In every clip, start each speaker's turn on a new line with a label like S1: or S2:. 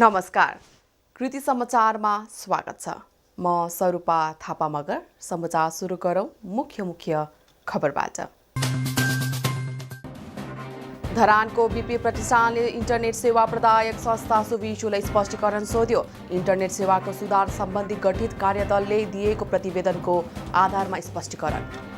S1: नमस्कार, कृति समाचारमा स्वागत छ। म स्वरूपा थापा मगर। समाचार सुरु गरौँ मुख्य खबरबाट। धरानको बीपी प्रतिष्ठानले इन्टरनेट सेवा प्रदायक संस्था सुविसुलाई स्पष्टीकरण सोध्यो। इन्टरनेट सेवाको सुधार सम्बन्धी गठित कार्यदलले दिएको प्रतिवेदनको आधारमा स्पष्टीकरण।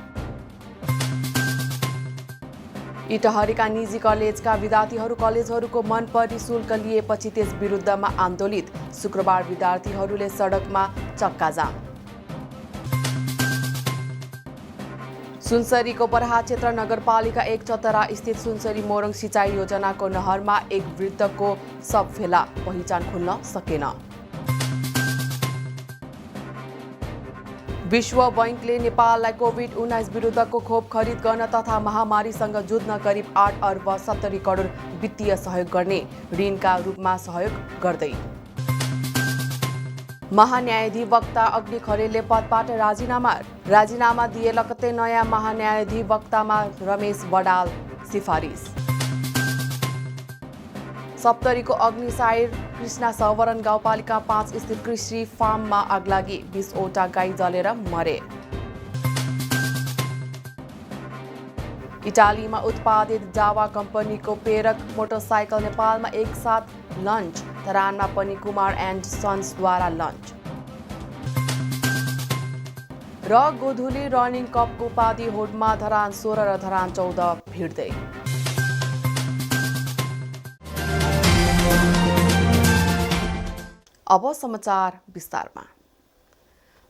S1: इटहरीका निजी कलेजका विद्यार्थीहरू कलेजहरूको मनपरी शुल्क लिएपछि त्यस विरुद्धमा आन्दोलित। शुक्रबार विद्यार्थीहरूले सडकमा चक्काजाम। सुनसरीको बरहा क्षेत्र नगरपालिका 1 चतरा स्थित सुनसरी मोरङ सिँचाइ योजनाको नहरमा एक वृद्धको शव फेला, पहिचान खुल्न सकेन। विश्व बैंकले नेपाललाई कोभिड-19 विरुद्धको खोप खरिद गर्न तथा महामारीसँग जुझ्न करिब 8 अर्ब 70 करोड वित्तीय सहयोग गर्ने ऋणका रूपमा सहयोग गर्दै। महान्यायाधिवक्ता अग्नि खरेलले पदबाट राजीनामा दिए लगत्तै नयाँ महान्यायाधिवक्तामा रमेश बडाल सिफारिस। सप्तरीको अग्निसायर कृष्णा सवरण गाउँपालिका 5 स्थित कृषि फार्ममा आगलागी, 20 वटा गाई जलेर मरे। इटालीमा उत्पादित जावा कम्पनीको प्रेरक मोटरसाइकल नेपालमा एकसाथ लन्च। धरानमा पनि कुमार एन्ड सन्सद्वारा लन्च। र गोधुली रनिङ कपको उपाधि होडमा धरान 16 र धरान 14 भिड्दै। अब समाचार विस्तारमा।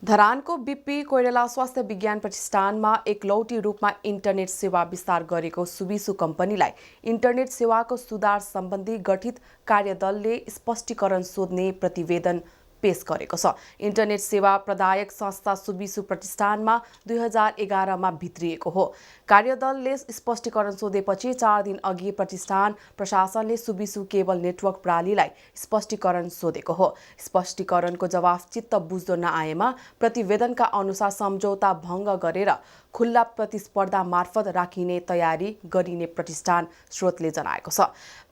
S1: धरानको बीपी कोइराला स्वास्थ्य विज्ञान प्रतिष्ठानमा एकलौटी रूपमा इन्टरनेट सेवा विस्तार गरेको सुविसु कम्पनीलाई इन्टरनेट सेवाको सुधार सम्बन्धी गठित कार्यदलले स्पष्टीकरण सोध्ने प्रतिवेदन पेश गरेको छ। इन्टरनेट सेवा प्रदायक संस्था सुविसु प्रतिष्ठानमा 2011 मा भित्रिएको हो। कार्यदलले स्पष्टीकरण सोधेपछि 4 दिन अघि प्रतिष्ठान प्रशासनले सुविसु केबल नेटवर्क प्रणालीलाई स्पष्टीकरण सोधेको हो। स्पष्टीकरणको जवाफ चित्त बुझ्दो नआएमा प्रतिवेदनका अनुसार सम्झौता भङ्ग गरेर खुल्ला प्रतिस्पर्धा मार्फत राखिने तयारी गरिने प्रतिष्ठान स्रोतले जनाएको छ।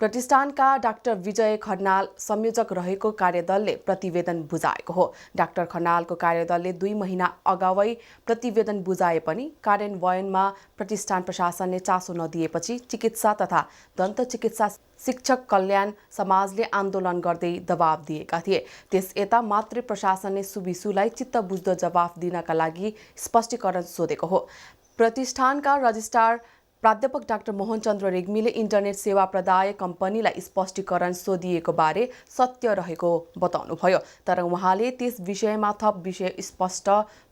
S1: प्रतिष्ठानका डाक्टर विजय खनाल संयोजक रहेको कार्यदलले प्रतिवेदन बुझाएको हो। डाक्टर खनालको कार्यदलले 2 महिना अगावै प्रतिवेदन बुझाए पनि कार्यान्वयनमा प्रतिष्ठान प्रशासनले चासो नदिएपछि चिकित्सा तथा दन्त चिकित्सा शिक्षक कल्याण समाजले आन्दोलन गर्दै दबाब दिएका थिए। त्यस यता मातृ प्रशासनले सुविसुलाई चित्त बुझ्दो जवाफ दिनका लागि स्पष्टीकरण सोधेको हो। प्रतिष्ठानका रजिस्ट्रार प्राध्यापक डाक्टर मोहनचन्द्र रेग्मीले इन्टरनेट सेवा प्रदायक कम्पनीलाई स्पष्टीकरण सोधिएको बारे सत्य रहेको बताउनुभयो। तर उहाँले त्यस विषयमा थप विषय स्पष्ट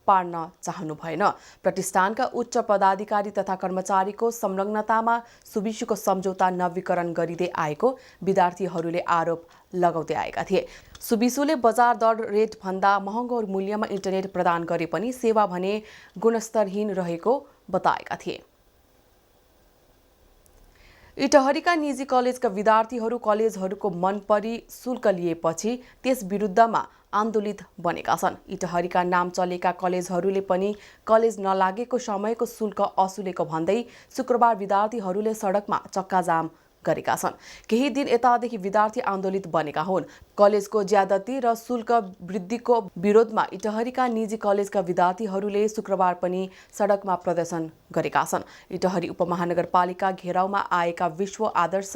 S1: पार्न चाहनु भएन। प्रतिष्ठानका उच्च पदाधिकारी तथा कर्मचारीको संलग्नतामा सुविसुको सम्झौता नवीकरण गरिँदै आएको विद्यार्थीहरूले आरोप लगाउँदै आएका थिए। सुविसुले बजार दर रेट भन्दा महँगो मूल्यमा इन्टरनेट प्रदान गरे पनि सेवा भने गुणस्तरहीन रहेको बताएका थिए। इटहरीका निजी कलेजका विद्यार्थीहरू कलेजहरूको मनपरी शुल्क लिएपछि त्यस विरुद्धमा आन्दोलित बनेका छन्। इटहरीका नाम चलेका कलेजहरूले पनि कलेज नलागेको समयको शुल्क असुलेको भन्दै शुक्रबार विद्यार्थीहरूले सडकमा चक्काजाम गरेका छन्। केही दिन यतादेखि विद्यार्थी आन्दोलित बनेका हुन्। कलेजको ज्यादती र शुल्क वृद्धिको विरोधमा इटहरीका निजी कलेजका विद्यार्थीहरूले शुक्रबार पनि सडकमा प्रदर्शन गरेका छन्। इटहरी उपमहानगरपालिका घेराउमा आएका विश्व आदर्श,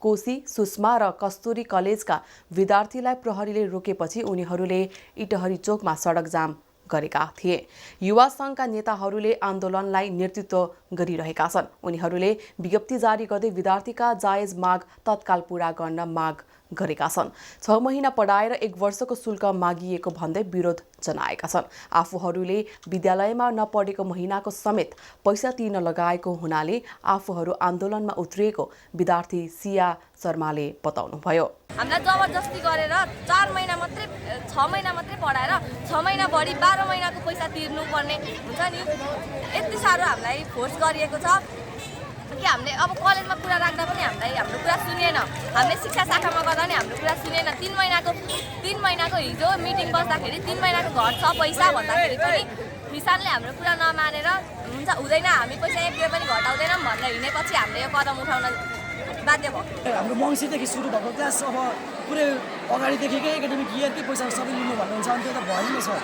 S1: कोशी, सुषमा र कस्तुरी कलेजका विद्यार्थीलाई प्रहरीले रोकेपछि उनीहरूले इटहरी चोकमा सडक जाम गरेका थिए। युवा संघका नेताहरूले आन्दोलनलाई नेतृत्व गरिरहेका छन्। उनीहरूले विज्ञप्ति जारी गर्दै विद्यार्थीका जायज माग तत्काल पूरा गर्न माग गरेका छन्। 6 महिना पढाएर 1 वर्षको शुल्क मागिएको भन्दै विरोध जनाएका छन्। आफूहरूले विद्यालयमा नपढेको महिनाको समेत पैसा तिर्न लगाएको हुनाले आफूहरू आन्दोलनमा उत्रिएको विद्यार्थी सिया शर्माले बताउनुभयो।
S2: हामीलाई जबरजस्ती गरेर 4 महिना मात्रै 6 महिना मात्रै पढाएर 6 महिना बढी 12 महिनाको पैसा तिर्नुपर्ने हुन्छ नि। यति साह्रो हामीलाई फोर्स गरिएको छ कि हामीले अब कलेजमा कुरा राख्दा पनि हाम्रो कुरा सुनेन। हामीले शिक्षा शाखामा गर्दा पनि हाम्रो कुरा सुनेन। 3 महिनाको हिजो मिटिङ बस्दाखेरि 3 महिनाको घट्छ पैसा भन्दाखेरि पनि किसानले हाम्रो कुरा नमानेर हुन्छ हुँदैन हामी पैसा 1 रुपैयाँ पनि घटाउँदैनौँ भनेर हिँडेपछि हामीले यो कदम उठाउन बाध्य भयो।
S3: हाम्रो मङ्सिरदेखि सुरु भएको क्लास अब पुरै अगाडिदेखिकै एकाडेमिक इयरकै पैसा सबै लिनु भन्नुहुन्छ अनि त्यो त भएन सर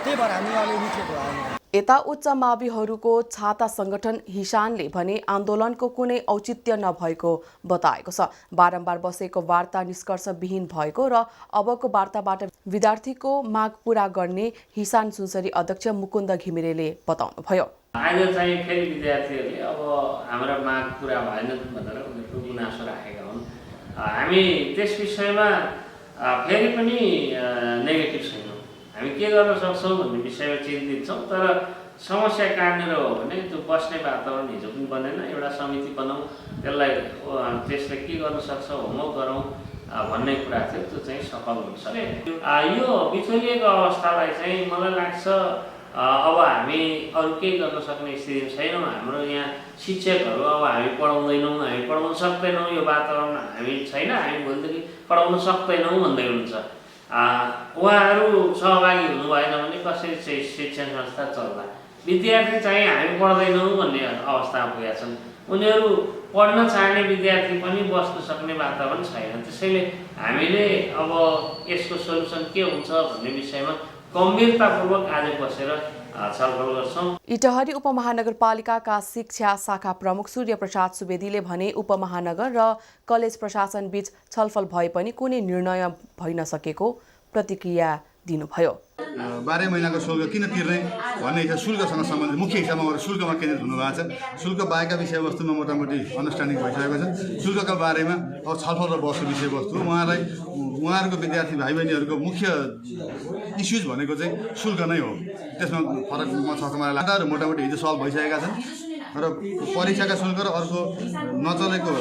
S3: त्यही भएर हामी अलि निक्लेको आयौँ
S1: यता उच्च माविहरूको छाता संगठन हिसानले भने आन्दोलनको कुनै औचित्य नभएको बताएको छ। बारम्बार बसेको वार्ता निष्कर्षविहीन भएको र अबको वार्ताबाट विद्यार्थीको माग पूरा गर्ने हिसान सुनसरी अध्यक्ष मुकुन्द घिमिरेले बताउनुभयो।
S4: आज चाहिँ फेरि विद्यार्थीहरूले अब हाम्रो माग पूरा भएन भनेर उनीहरूको गुनासो राखेका हुन्। हामी त्यस विषयमा फेरि पनि नेगेटिभ छैनौँ। हामी के गर्न सक्छौँ भन्ने विषयमा चिन्तित छौँ। तर समस्या कहाँनिर हो भने त्यो बस्ने वातावरण हिजो पनि बनेन। एउटा समिति बनाऊ, त्यसले के गर्न सक्छ होमवर्क गरौँ भन्ने कुरा थियो, त्यो चाहिँ सफल हुन सक्यो। यो बिथोलिएको अवस्थालाई चाहिँ मलाई लाग्छ अब हामी अरू केही गर्न सक्ने स्थिति छैनौँ। हाम्रो यहाँ शिक्षकहरू अब हामी पढाउँदैनौँ, हामी पढाउन सक्दैनौँ, यो वातावरण हामी छैन, हामी भोलिदेखि पढाउन सक्दैनौँ भन्दै हुनुहुन्छ। उहाँहरू सहभागी हुनु भएन भने कसरी चाहिँ शिक्षण संस्था चल्ला। विद्यार्थी चाहिँ हामी पढ्दैनौँ भन्ने अवस्थामा पुगेका छन्। उनीहरू पढ्न चाहने विद्यार्थी पनि बस्न सक्ने वातावरण छैन। त्यसैले हामीले अब यसको सोल्युसन के हुन्छ भन्ने विषयमा गम्भीरतापूर्वक आज बसेर छलफल गर्छौँ।
S1: इटहरी उपमहानगरपालिकाका शिक्षा शाखा प्रमुख सूर्य प्रसाद सुवेदीले भने उपमहानगर र कलेज प्रशासन बीच छलफल भए पनि कुनै निर्णय भइ नसकेको प्रतिक्रिया दिनुभयो।
S5: 12 महिनाको शुल्क किन तिर्ने भन्ने हिसाब शुल्कसँग सम्बन्धित मुख्य हिसाबमा गएर शुल्कमा केन्द्रित हुनुभएको छ। शुल्क बाहेकका विषयवस्तुमा मोटामोटी अन्डरस्ट्यान्डिङ भइसकेको छ। शुल्कका बारेमा अब छलफल र बहसको विषयवस्तु उहाँहरूको विद्यार्थी भाइ बहिनीहरूको मुख्य इस्युज भनेको चाहिँ शुल्क नै हो। त्यसमा फरक छ मलाई मोटामोटी हिजो सल्भ भइसकेका छन् र परीक्षाका शुल्क र अर्को नचलेको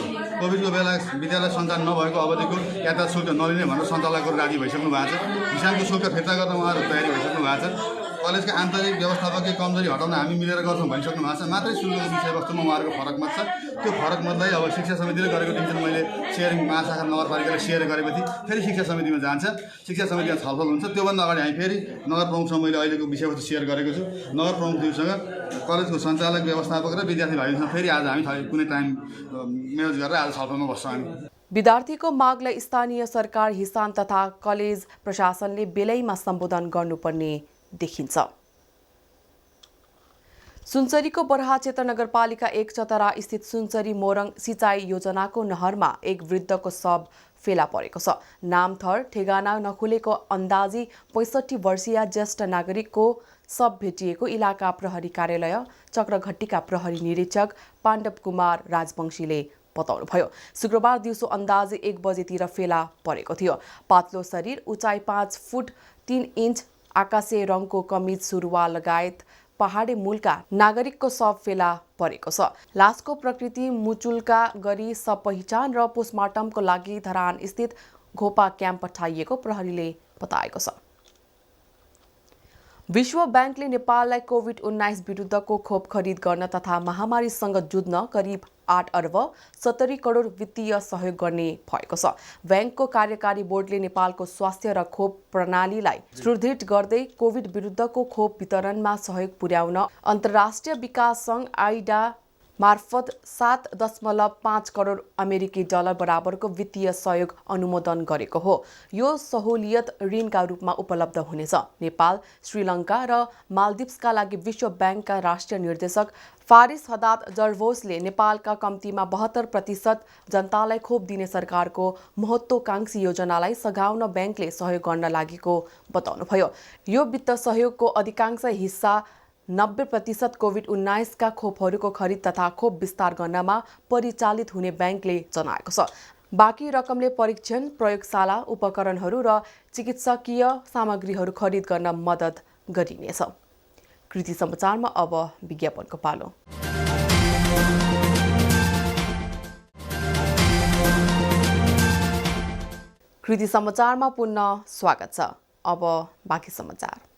S5: कोभिडको बेला विद्यालय सञ्चालन नभएको अवधिको यातायात शुल्क नलिने भनेर सञ्चालकहरू राजी भइसक्नु भएको छ। हिसाबको शुल्क फिर्ता गर्न उहाँहरू तयारी भइसक्नु भएको छ। कलेजका आन्तरिक व्यवस्थापकीय कमजोरी हटाउन हामी मिलेर गर्छौँ भनिसक्नु भएको छ। मात्रै शुल्कको विषयवस्तुमा उहाँहरूको फरक मत छ। त्यो फरक मतलाई अब शिक्षा समितिले गरेको डिसिजन मैले सेयरिङ महाशाखा नगरपालिकाले सेयर गरेपछि फेरि शिक्षा समितिमा जान्छ। शिक्षा समितिमा छलफल हुन्छ। त्योभन्दा अगाडि हामी फेरि नगर प्रमुखसँग मैले अहिलेको विषयवस्तु सेयर गरेको छु। नगर प्रमुखज्यूसँग कलेजको सञ्चालक व्यवस्थापक र विद्यार्थी भाइहरूसँग फेरि आज हामी कुनै टाइम म्यानेज गरेर आज छलफलमा बस्छौँ हामी।
S1: विद्यार्थीको मागलाई स्थानीय सरकार, हिसान तथा कलेज प्रशासनले बेलैमा सम्बोधन गर्नुपर्ने देखिन्छ। सुनसरीको बरहा क्षेत्र नगरपालिका 1 चतरा स्थित सुनसरी मोरङ सिँचाइ योजनाको नहरमा एक वृद्धको शव फेला परेको छ। नामथर ठेगाना नखुलेको अन्दाजी 65 वर्षीय ज्येष्ठ नागरिकको शव भेटिएको इलाका प्रहरी कार्यालय चक्रघट्टीका प्रहरी निरीक्षक पाण्डव कुमार राजवंशीले बताउनुभयो। शुक्रबार दिउँसो अन्दाजी 1 बजेतिर फेला परेको थियो। पातलो शरीर, उचाइ 5 फुट 3 इन्च, आकाशे रङको कमिज सुरुवाल लगायत पहाडे मूलका नागरिकको शव फेला परेको छ। लासको प्रकृति मुचुल्का गरी सब पहिचान र पोस्टमार्टमको लागि धरान स्थित घोपा क्याम्प पठाइएको प्रहरीले बताएको छ। विश्व ब्याङ्कले नेपाललाई कोभिड-19 विरुद्धको खोप खरिद गर्न तथा महामारीसँग जुझ्न करिब 8 अर्ब 70 करोड वित्तीय सहयोग गर्ने भएको छ। ब्याङ्कको कार्यकारी बोर्डले नेपालको स्वास्थ्य र खोप प्रणालीलाई सुदृढ गर्दै कोभिड विरुद्धको खोप वितरणमा सहयोग पुर्याउन अन्तर्राष्ट्रिय विकास सङ्घ आइडा मार्फत 7.5 करोड अमेरिकी डलर बराबरको वित्तीय सहयोग अनुमोदन गरेको हो। यो सहुलियत ऋणका रूपमा उपलब्ध हुनेछ। नेपाल, श्रीलङ्का र मालदिप्सका लागि विश्व ब्याङ्कका राष्ट्रिय निर्देशक फारिस हदाद जर्भोसले नेपालका कम्तीमा 72% जनतालाई खोप दिने सरकारको महत्त्वकांक्षी योजनालाई सघाउन ब्याङ्कले सहयोग गर्न लागेको बताउनुभयो। यो वित्त सहयोगको अधिकांश हिस्सा 90% कोभिड-19 का खोपहरूको खरिद तथा खोप विस्तार गर्नमा परिचालित हुने ब्याङ्कले जनाएको छ। बाँकी रकमले परीक्षण, प्रयोगशाला, उपकरणहरू र चिकित्सकीय सामग्रीहरू खरिद गर्न मद्दत गरिनेछ। कृति समाचारमा अब विज्ञापनको पालो। कृति समाचारमा पुनः स्वागत छ। अब बाँकी समाचार।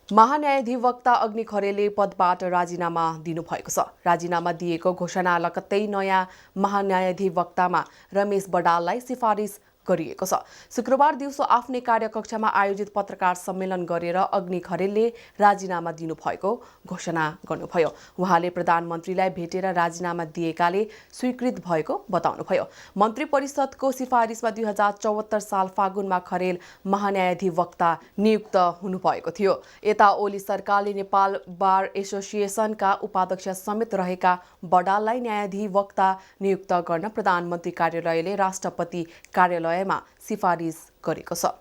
S1: महान्यायाधिवक्ता अग्नि खरेलले पदबाट राजीनामा दिनुभएको छ। राजीनामा दिएको घोषणा लगत्तै नयाँ महान्यायाधिवक्तामा रमेश बडाललाई सिफारिस गरिएको छ। शुक्रबार दिउँसो आफ्नै कार्यकक्षमा आयोजित पत्रकार सम्मेलन गरेर अग्नि खरेलले राजीनामा दिनुभएको घोषणा गर्नुभयो। उहाँले प्रधानमन्त्रीलाई भेटेर राजीनामा दिएकाले स्वीकृत भएको बताउनुभयो। मन्त्री परिषदको सिफारिसमा 2074 साल फागुनमा खरेल महान्यायाधिवक्ता नियुक्त हुनुभएको थियो। यता ओली सरकारले नेपाल बार एसोसिएसनका उपाध्यक्ष समेत रहेका बडाललाई न्यायाधिवक्ता नियुक्त गर्न प्रधानमन्त्री कार्यालयले राष्ट्रपति कार्यालयमा सिफारिस गरेको छ।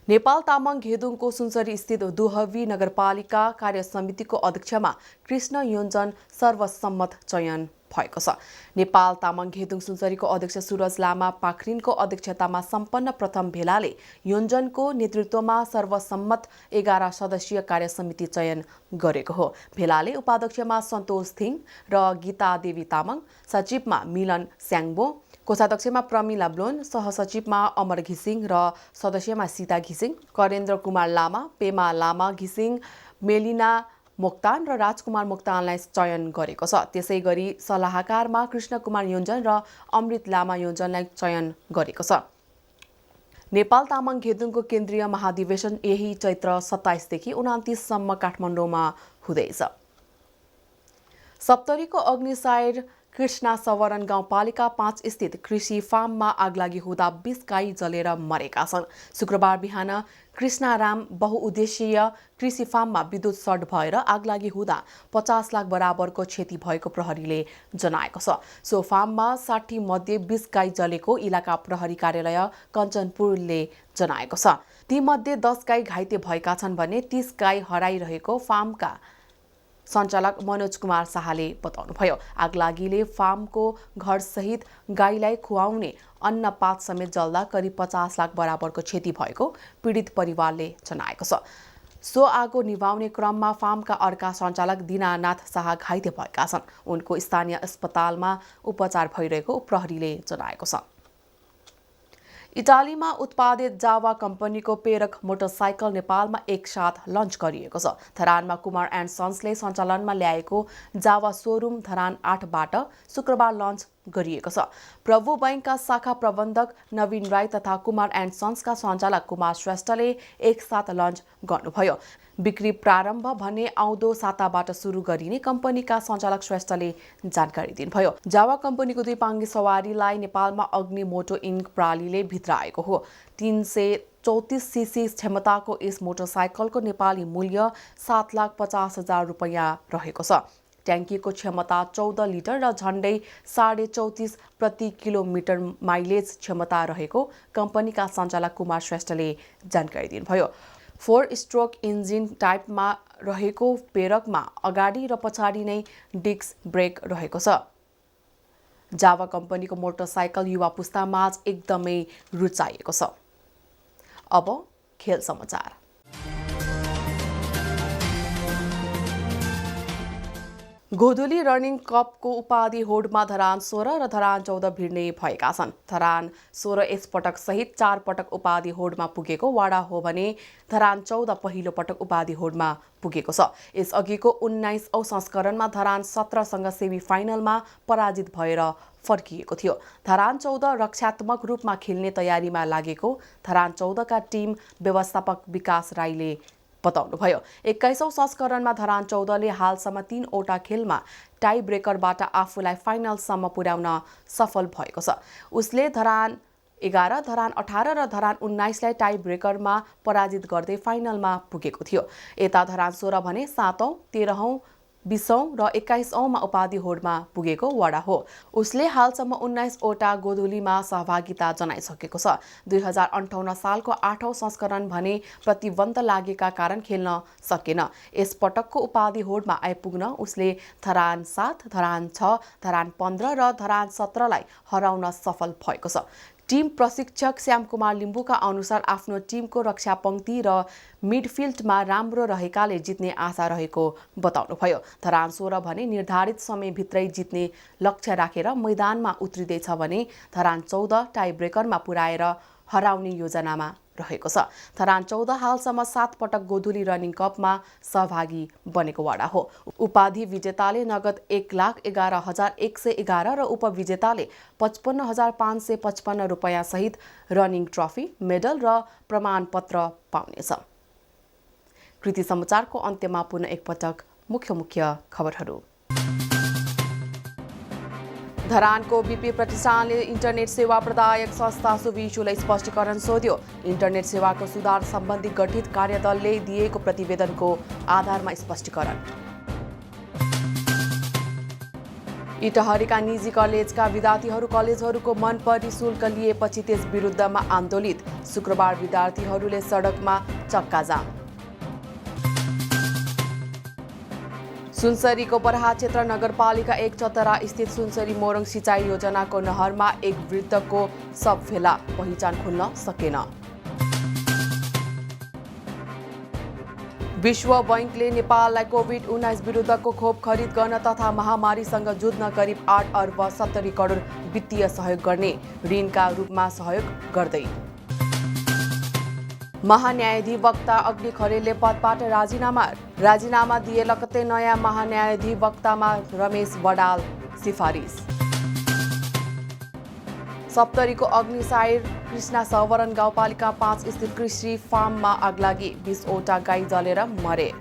S1: नेपाल तामाङ घेदुङको सुनसरी स्थित दुहवी नगरपालिका कार्य समितिको अध्यक्षमा कृष्ण योन्जन सर्वसम्मत चयन भएको छ। नेपाल तामाङ घेदुङ सुनसरीको अध्यक्ष सुरज लामा पाखरिनको अध्यक्षतामा सम्पन्न प्रथम भेलाले योन्जनको नेतृत्वमा सर्वसम्मत 11 सदस्यीय कार्य समिति चयन गरेको हो। भेलाले उपाध्यक्षमा सन्तोष थिङ र गीता देवी तामाङ, सचिवमा मिलन स्याङ्बो, कोषाध्यक्षमा प्रमिला ब्लोन, सहसचिवमा अमर घिसिङ र सदस्यमा सीता घिसिङ, करेन्द्र कुमार लामा, पेमा लामा घिसिङ, मेलिना मोक्तान र राजकुमार मोक्तानलाई चयन गरेको छ। त्यसै गरी सल्लाहकारमा कृष्ण कुमार योन्जन र अमृत लामा योन्जनलाई चयन गरेको छ। नेपाल तामाङ घेदुङको केन्द्रीय महाधिवेशन यही चैत्र 27 देखि 29 सम्म काठमाडौँमा हुँदैछ। सप्तरीको अग्निसायर कृष्णा सवरण गाउँपालिका 5 स्थित कृषि फार्ममा आगलागी हुँदा 20 गाई जलेर मरेका छन्। शुक्रबार बिहान कृष्णाराम बहुउद्देश्यीय कृषि फार्ममा विद्युत सर्ट भएर आगलागी हुँदा 50 लाख बराबरको क्षति भएको प्रहरीले जनाएको छ। सो फार्ममा 60 मध्ये 20 गाई जलेको इलाका प्रहरी कार्यालय कञ्चनपुरले जनाएको छ। तीमध्ये 10 गाई घाइते भएका छन् भने 30 गाई हराइरहेको फार्मका सञ्चालक मनोज कुमार शाहले बताउनुभयो। आगलागीले फार्मको घरसहित गाईलाई खुवाउने अन्नपात समेत जल्दा करिब 50 लाख बराबरको क्षति भएको पीडित परिवारले जनाएको छ। सो आगो निभाउने क्रममा फार्मका अर्का सञ्चालक दीनानाथ शाह घाइते भएका छन्। उनको स्थानीय अस्पतालमा उपचार भइरहेको प्रहरीले जनाएको छ। इटालीमा उत्पादित जावा कम्पनीको प्रेरक मोटरसाइकल नेपालमा एकसाथ लन्च गरिएको छ। धरानमा कुमार एन्ड सन्सले सञ्चालनमा ल्याएको जावा सोरुम धरान 8बाट शुक्रबार लन्च गरिएको छ। प्रभु बैंकका शाखा प्रबन्धक नवीन राई तथा कुमार एन्ड सन्सका सञ्चालक कुमार श्रेष्ठले एकसाथ लन्च गर्नुभयो। बिक्री प्रारम्भ भने आउँदो साताबाट सुरु गरिने कम्पनीका सञ्चालक श्रेष्ठले जानकारी दिनुभयो। जावा कम्पनीको 2 पाङ्गी सवारीलाई नेपालमा अग्नि मोटो इन्क प्रणालीले भित्राएको हो। 334 सीसी क्षमताको यस मोटरसाइकलको नेपाली मूल्य 7,50,000 रुपैयाँ रहेको छ। ट्याङ्कीको क्षमता 14 लिटर र झन्डै 34.5 प्रति किलोमिटर माइलेज क्षमता रहेको कम्पनीका सञ्चालक कुमार श्रेष्ठले जानकारी दिनुभयो। 4 स्ट्रोक इन्जिन टाइपमा रहेको प्रेरकमा अगाडि र पछाडि नै डिस्क ब्रेक रहेको छ। जावा कम्पनीको मोटरसाइकल युवा पुस्तामाझ एकदमै रुचाइएको छ। अब खेल समाचार। गोधुली रनिङ कपको उपाधि होडमा धरान 16 र धरान 14 भिड्ने भएका छन्। धरान 16 एकपटक सहित 4 पटक उपाधि होडमा पुगेको वाडा हो भने धरान 14 पहिलो पटक उपाधि होडमा पुगेको छ। यसअघिको 19औं संस्करणमा धरान 17सँग सेमी फाइनलमा पराजित भएर फर्किएको थियो। धरान 14 रक्षात्मक रूपमा खेल्ने तयारीमा लागेको धरान 14 का टिम व्यवस्थापक विकास राईले बताउनुभयो। 21औं संस्करणमा धरान 14ले हालसम्म 3वटा खेलमा टाई ब्रेकरबाट आफूलाई फाइनलसम्म पुर्याउन सफल भएको छ। उसले धरान 11, धरान 18 र धरान 19लाई टाई ब्रेकरमा पराजित गर्दै फाइनलमा पुगेको थियो। यता धरान 16 भने 7औं, 13औं, 20औं र 21औंमा उपाधि होडमा पुगेको वडा हो। उसले हालसम्म 19वटा गोधुलीमा सहभागिता जनाइसकेको छ। 2058 सालको 8औं संस्करण भने प्रतिबन्ध लागेका कारण खेल्न सकेन। यस पटकको उपाधि होडमा आइपुग्न उसले धरान 7, धरान 6, धरान 15 र धरान 17लाई हराउन सफल भएको छ। टिम प्रशिक्षक श्यामकुमार लिम्बुका अनुसार आफ्नो टिमको रक्षा पंक्ति र मिडफिल्डमा राम्रो रहेकाले जित्ने आशा रहेको बताउनुभयो। धरान 16 भने निर्धारित समयभित्रै जित्ने लक्ष्य राखेर मैदानमा उत्रिँदैछ भने धरान 14 टाई ब्रेकरमा पुर्याएर हराउने योजनामा रहेको छ। धरान 14 हालसम्म 7 पटक गोधुली रनिङ कपमा सहभागी बनेको वडा हो। उपाधि विजेताले नगद 1,11,111 र उपविजेताले 55,555 रुपैयाँ सहित रनिङ ट्रफी, मेडल र प्रमाणपत्र पाउनेछ। कृति समाचारको अन्त्यमा पुनः एकपटक मुख्य खबरहरू। धरानको बीपी प्रतिष्ठानले इन्टरनेट सेवा प्रदायक संस्था सुविशुलाई स्पष्टीकरण सोध्यो। इन्टरनेट सेवाको सुधार सम्बन्धी गठित कार्यदलले दिएको प्रतिवेदनको आधारमा स्पष्टीकरण। इटहरीका निजी कलेजका विद्यार्थीहरू कलेजहरूको मनपरी शुल्क लिएपछि त्यस विरुद्धमा आन्दोलित। शुक्रबार विद्यार्थीहरूले सडकमा चक्काजाम। सुनसरीको बरहा क्षेत्र नगरपालिका 1 चतरा स्थित सुनसरी मोरङ सिँचाइ योजनाको नहरमा एक वृद्धको शव फेला, पहिचान खुल्न सकेन। विश्व बैंकले नेपाललाई कोभिड-19 विरुद्धको खोप खरिद गर्न तथा महामारीसँग जुझ्न करिब 8 अर्ब 70 करोड वित्तीय सहयोग गर्ने ऋणका रूपमा सहयोग गर्दै। महान्यायाधिवक्ता अग्नि खरेलले पदबाट राजीनामा दिए लगत्तै नयाँ महान्यायाधिवक्तामा रमेश बडाल सिफारिस। सप्तरीको अग्निसायर कृष्णा सवरण गाउँपालिका 5 स्थित कृषि फार्ममा आगलागी, 20 वटा गाई जलेर मरे।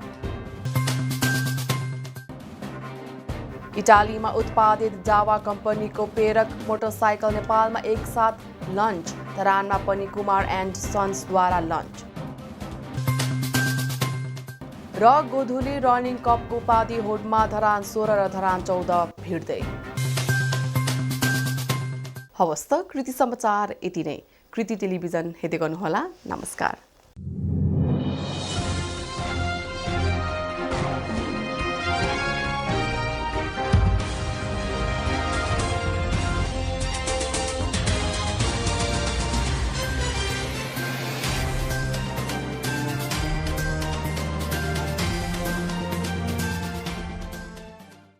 S1: इटालीमा उत्पादित जावा कम्पनीको प्रेरक मोटरसाइकल नेपालमा एकसाथ लन्च। धरानमा पनि कुमार एन्ड सन्सद्वारा लन्च। र गोधुली रनिङ कपको उपाधि होडमा धरान 16 र धरान 14 भिड्दै। हवस् त कृति समाचार यति नै। कृति टेलिभिजन हेर्दै गर्नुहोला। नमस्कार।